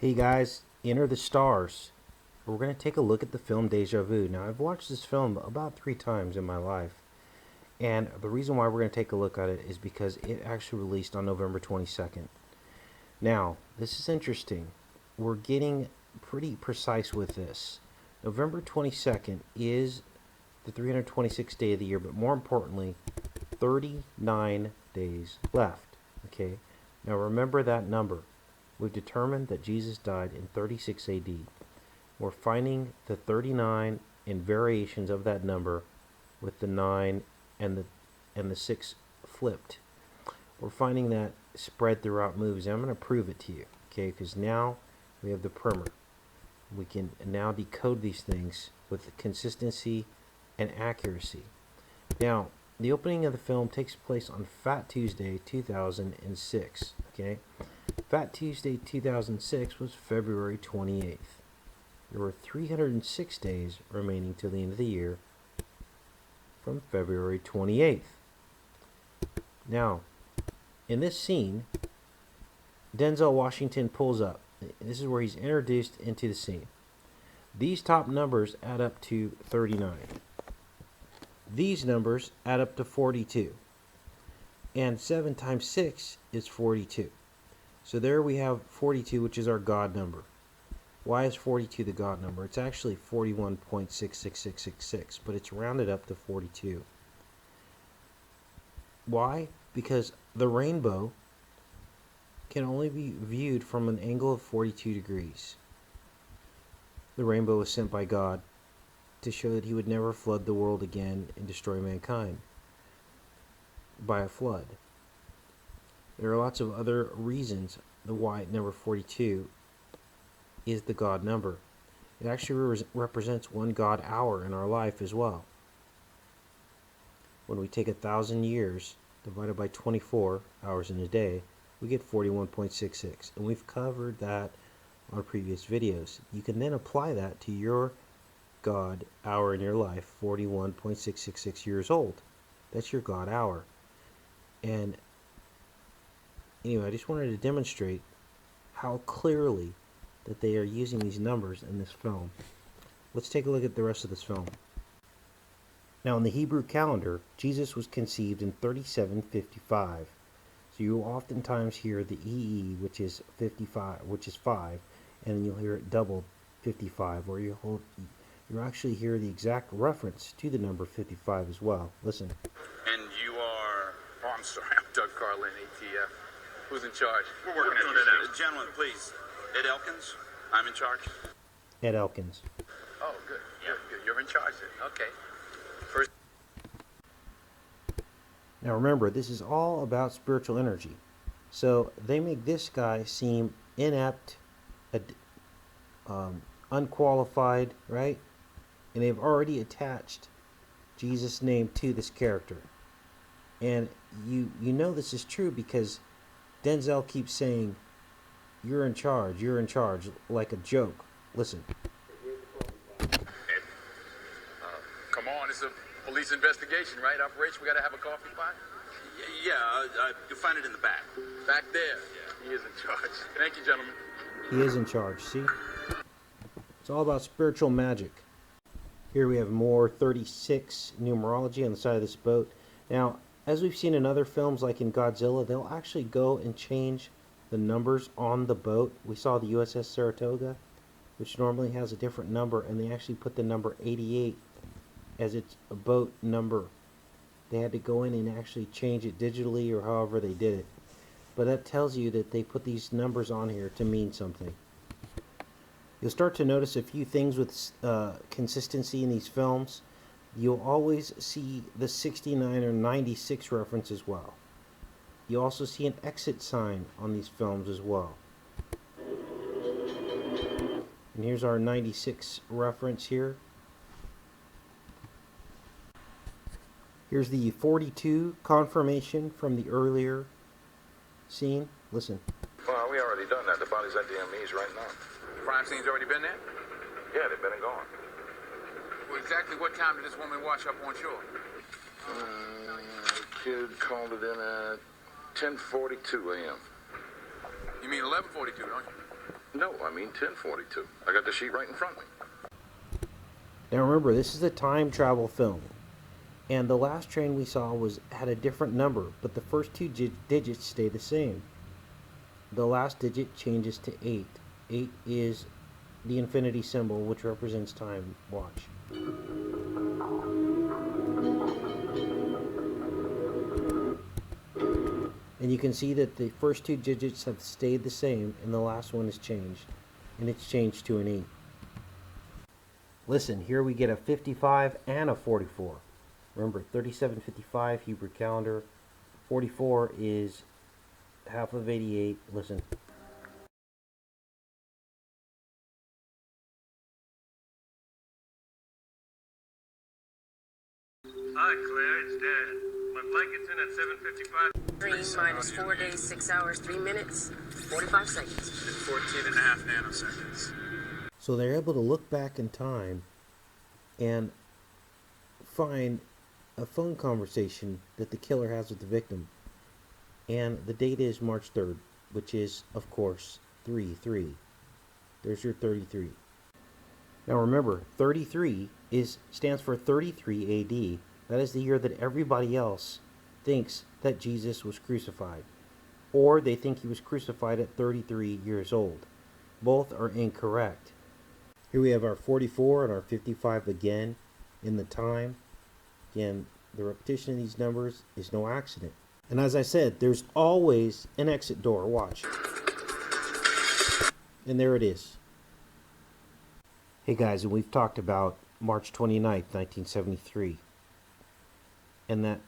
Hey guys, Enter the Stars. We're going to take a look at the film Deja Vu. Now, I've watched this film about 3 times in my life, and the reason why we're going to take a look at it is because it actually released on November 22nd. Now, this is interesting. We're getting pretty precise with this. November 22nd is the 326th day of the year, but more importantly, 39 days left. Okay? Now, remember that number. We've determined that Jesus died in 36 AD. We're finding the 39 and variations of that number with the 9 and the 6 flipped. We're finding that spread throughout movies. And I'm going to prove it to you, okay? Because now we have the primer. We can now decode these things with consistency and accuracy. Now, the opening of the film takes place on Fat Tuesday 2006, okay? Fat Tuesday 2006 was February 28th. There were 306 days remaining till the end of the year from February 28th. Now, in this scene, Denzel Washington pulls up. This is where he's introduced into the scene. These top numbers add up to 39. These numbers add up to 42. And 7 times 6 is 42. So there we have 42, which is our God number. Why is 42 the God number? It's actually 41.66666, but it's rounded up to 42. Why? Because the rainbow can only be viewed from an angle of 42 degrees. The rainbow was sent by God to show that he would never flood the world again and destroy mankind by a flood. There are lots of other reasons why number 42 is the God number. It actually represents one God hour in our life as well. When we take 1,000 years divided by 24 hours in a day, we get 41.66. And we've covered that on previous videos. You can then apply that to your God hour in your life, 41.666 years old. That's your God hour. And anyway, I just wanted to demonstrate how clearly that they are using these numbers in this film. Let's take a look at the rest of this film. Now, in the Hebrew calendar, Jesus was conceived in 3755. So you will oftentimes hear the EE, which is 55, which is 5, and then you'll hear it doubled 55, or you'll actually hear the exact reference to the number 55 as well. Listen. And you are... Oh, I'm sorry. I'm Doug Carlin, ATF. Who's in charge? We're working on it out. Gentlemen, please. Ed Elkins, I'm in charge. Ed Elkins. Oh, good. Good. You're in charge then. Okay. First. Now remember, this is all about spiritual energy. So they make this guy seem inept, unqualified, right? And they've already attached Jesus' name to this character. And you know this is true because Denzel keeps saying, you're in charge, like a joke. Listen. Come on, it's a police investigation, right? Operation, we gotta have a coffee pot? Yeah, you'll find it in the back. Back there? Yeah. He is in charge. Thank you, gentlemen. He is in charge, see? It's all about spiritual magic. Here we have more 36 numerology on the side of this boat. Now, as we've seen in other films like in Godzilla, they'll actually go and change the numbers on the boat. We saw the USS Saratoga, which normally has a different number, and they actually put the number 88 as its boat number. They had to go in and actually change it digitally or however they did it. But that tells you that they put these numbers on here to mean something. You'll start to notice a few things with consistency in these films. You'll always see the 69 or 96 reference as well. You also see an exit sign on these films as well. And here's our 96 reference here. Here's the 42 confirmation from the earlier scene. Listen. Well, we already done that. The body's at the ME's right now. The crime scene's already been there? Yeah, they've been and gone. Well, exactly what time did this woman wash up on shore? Kid called it in at 10:42 a.m. You mean 11:42, don't you? No, I mean 1042. I got the sheet right in front of me. Now remember, this is a time travel film. And the last train we saw had a different number, but the first two digits stay the same. The last digit changes to 8. 8 is the infinity symbol, which represents time. Watch. And you can see that the first two digits have stayed the same, and the last one has changed. And it's changed to an 8. Listen, here we get a 55 and a 44. Remember, 3755 Hebrew calendar. 44 is half of 88. Listen. Hi, Claire, it's Dan. My flight gets in at 7:55. 3 minus 4 days, 6 hours, 3 minutes, 45 seconds. And 14 and a half nanoseconds. So they're able to look back in time and find a phone conversation that the killer has with the victim. And the date is March 3rd, which is, of course, 3-3. There's your 33. Now remember, 33 stands for 33 AD. That is the year that everybody else thinks that Jesus was crucified. Or they think he was crucified at 33 years old. Both are incorrect. Here we have our 44 and our 55 again in the time. Again, the repetition of these numbers is no accident. And as I said, there's always an exit door. Watch. And there it is. Hey guys, and we've talked about March 29th, 1973. And that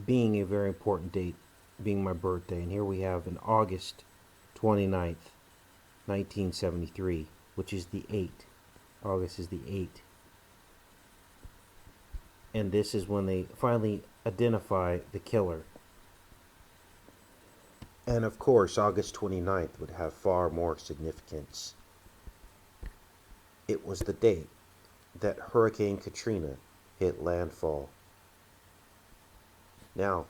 being a very important date, being my birthday. And here we have an August 29th, 1973, which is the 8. August is the 8. And this is when they finally identify the killer. And of course, August 29th would have far more significance. It was the date that Hurricane Katrina hit landfall. Now,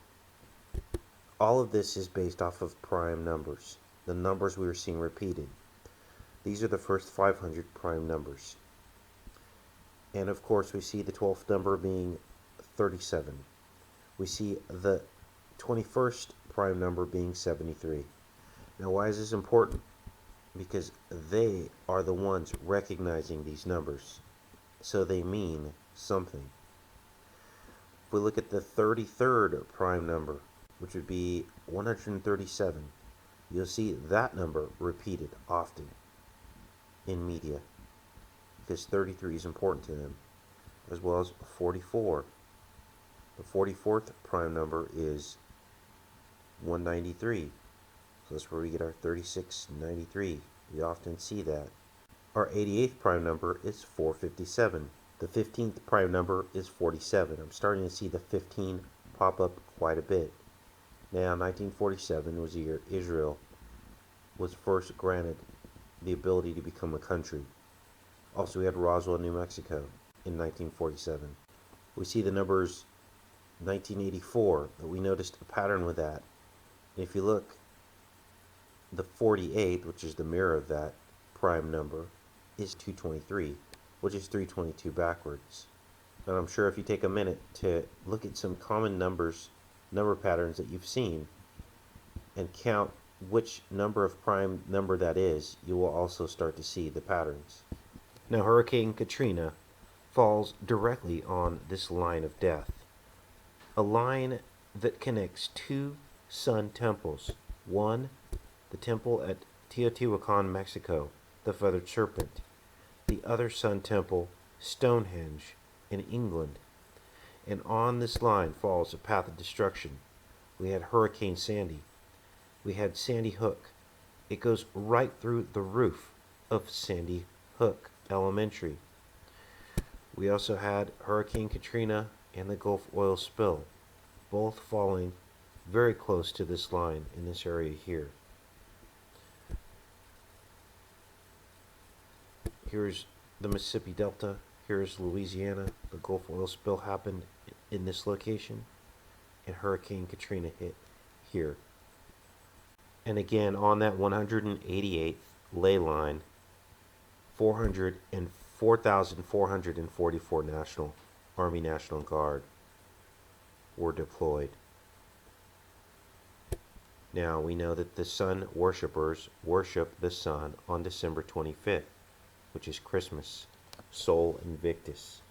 all of this is based off of prime numbers, the numbers we were seeing repeated. These are the first 500 prime numbers. And of course, we see the 12th number being 37. We see the 21st prime number being 73. Now, why is this important? Because they are the ones recognizing these numbers. So they mean something. If we look at the 33rd prime number, which would be 137, you'll see that number repeated often in media, because 33 is important to them, as well as 44. The 44th prime number is 193, so that's where we get our 3693. We often see that. Our 88th prime number is 457. The 15th prime number is 47. I'm starting to see the 15 pop up quite a bit. Now, 1947 was the year Israel was first granted the ability to become a country. Also, we had Roswell, New Mexico in 1947. We see the numbers 1984, but we noticed a pattern with that. And if you look, the 48, which is the mirror of that prime number, is 223, which is 322 backwards. And I'm sure if you take a minute to look at some common numbers, number patterns that you've seen, and count which number of prime number that is, you will also start to see the patterns. Now, Hurricane Katrina falls directly on this line of death. A line that connects two sun temples. One, the temple at Teotihuacan, Mexico, the feathered serpent. The other sun temple, Stonehenge, in England. And on this line falls a path of destruction. We had Hurricane Sandy. We had Sandy Hook. It goes right through the roof of Sandy Hook Elementary. We also had Hurricane Katrina and the Gulf oil spill, both falling very close to this line in this area here. Here's the Mississippi Delta. Here's Louisiana. The Gulf oil spill happened in this location, and Hurricane Katrina hit here. And again, on that 188th ley line, 4,444 Army National Guard were deployed. Now we know that the sun worshippers worship the sun on December 25th, which is Christmas, Sol Invictus.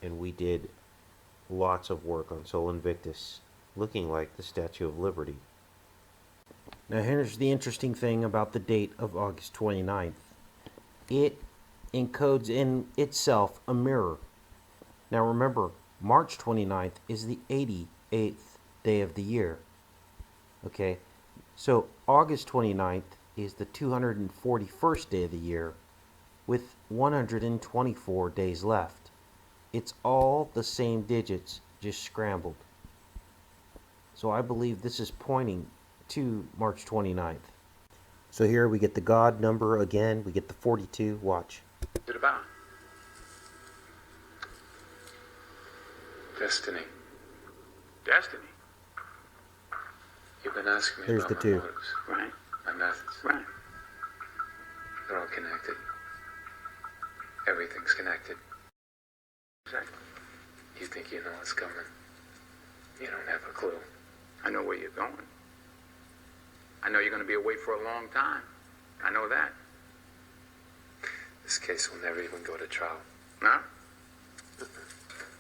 And we did lots of work on Sol Invictus, looking like the Statue of Liberty. Now here's the interesting thing about the date of August 29th. It encodes in itself a mirror. Now remember, March 29th is the 88th day of the year. Okay, so August 29th is the 241st day of the year with 124 days left. It's all the same digits, just scrambled. So I believe this is pointing to March 29th. So here we get the God number again. We get the 42. Watch. What's it about? Destiny. Destiny. You've been asking me There's about the my two. motives, Right. my methods. Right. They're all connected. Everything's connected. Exactly. You think you know what's coming. You don't have a clue. I know where you're going. I know you're going to be away for a long time. I know that. This case will never even go to trial. Huh?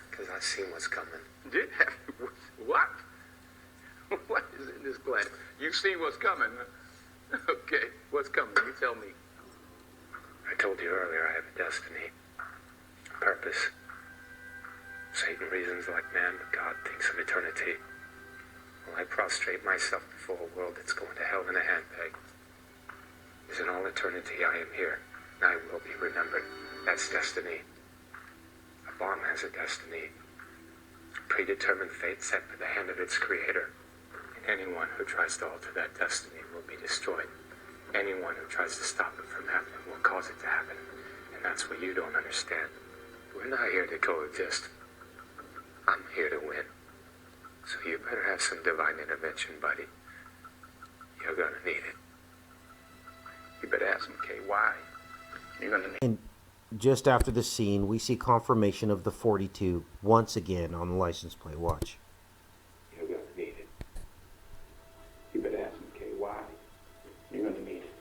Because I've seen what's coming. Did have what? What is in this plan? You've seen what's coming. Huh? Okay, what's coming? You tell me. I told you earlier I have a destiny. A purpose. Satan reasons like man, but God thinks of eternity. Well, I prostrate myself before a world that's going to hell in a handbag. Is in all eternity I am here, and I will be remembered. That's destiny. A bomb has a destiny. A predetermined fate set by the hand of its creator. And anyone who tries to alter that destiny will be destroyed. Anyone who tries to stop it from happening will cause it to happen. And that's what you don't understand. We're not here to coexist. I'm here to win. So you better have some divine intervention, buddy. You're gonna need it. You better ask him, Kay, why? You're going to need. And just after the scene, we see confirmation of the 42 once again on the license plate. Watch. You're going to need it. You better ask him, Kay, why? You're going to need it.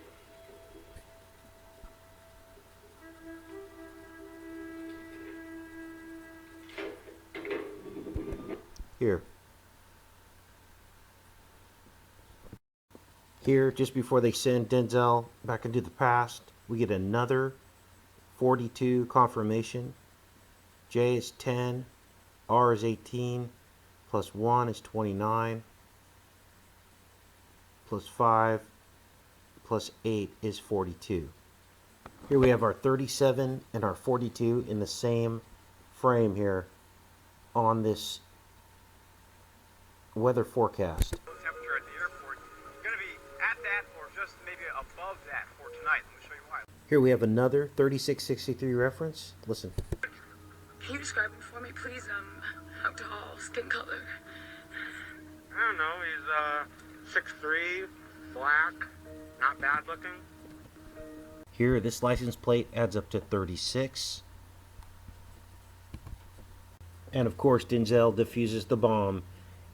Here. Here, just before they send Denzel back into the past, we get another 42 confirmation. J is 10, R is 18, plus 1 is 29, plus 5, plus 8 is 42. Here we have our 37 and our 42 in the same frame here on this weather forecast. Temperature at the airport is going to be at that or just maybe above that for tonight. Let me show you why. Here we have another 3663 reference. Listen. Can you describe him for me, please? How tall, skin color? I don't know. He's 6'3", black, not bad looking. Here, this license plate adds up to 36. And of course, Denzel defuses the bomb,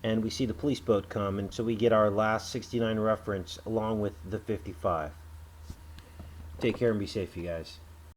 and we see the police boat come, and so we get our last 69 reference along with the 55. Take care and be safe, you guys.